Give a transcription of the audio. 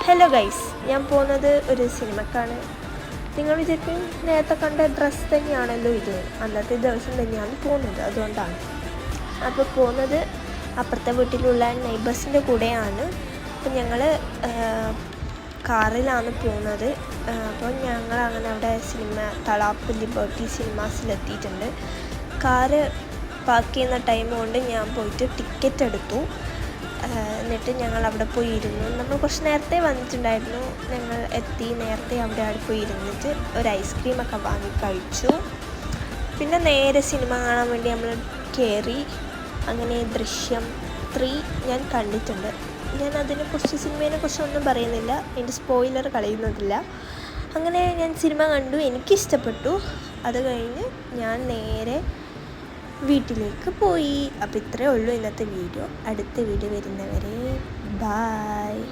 Hello guys, ഞാൻ പോകുന്നത് ഒരു സിനിമക്കാണ്. നിങ്ങൾ വിചാരിക്കും നേരത്തെ കണ്ട ഡ്രസ്സ് തന്നെയാണല്ലോ ഇത്, അന്നത്തെ ദിവസം തന്നെയാണ് പോകുന്നത്, അതുകൊണ്ടാണ്. അപ്പോൾ പോകുന്നത് അപ്പുറത്തെ വീട്ടിലുള്ള നെയ്ബേഴ്സിൻ്റെ കൂടെയാണ്. അപ്പോൾ ഞങ്ങൾ കാറിലാണ് പോകുന്നത്. അപ്പോൾ ഞങ്ങൾ അങ്ങനെ അവിടെ തളാപ്പ് ലിബർട്ടി സിനിമാസിലെത്തിയിട്ടുണ്ട്. കാറ് പാർക്ക് ചെയ്യുന്ന ടൈം കൊണ്ട് ഞാൻ പോയിട്ട് ടിക്കറ്റ് എടുത്തു. എന്നിട്ട് ഞങ്ങൾ അവിടെ പോയി ഇരുന്നു. നമ്മൾ കുറച്ച് നേരത്തെ വന്നിട്ടുണ്ടായിരുന്നു. ഞങ്ങൾ നേരത്തെ അവിടെ പോയി ഇരുന്നിട്ട് ഒരു ഐസ്ക്രീമൊക്കെ വാങ്ങി കഴിച്ചു. പിന്നെ നേരെ സിനിമ കാണാൻ വേണ്ടി നമ്മൾ കയറി. അങ്ങനെ ദൃശ്യം 3 ഞാൻ കണ്ടിട്ടുണ്ട്. ഞാൻ സിനിമയെക്കുറിച്ചൊന്നും പറയുന്നില്ല, എൻ്റെ സ്പോയിലർ കളയുന്നതില്ല. അങ്ങനെ ഞാൻ സിനിമ കണ്ടു, എനിക്കിഷ്ടപ്പെട്ടു. അത് കഴിഞ്ഞ് ഞാൻ നേരെ വീട്ടിലേക്ക് പോയി. അപ്പോൾ ഇത്രയേ ഉള്ളൂ ഇന്നത്തെ വീഡിയോ. അടുത്ത വീഡിയോ വരുന്നവരെ ബായ്.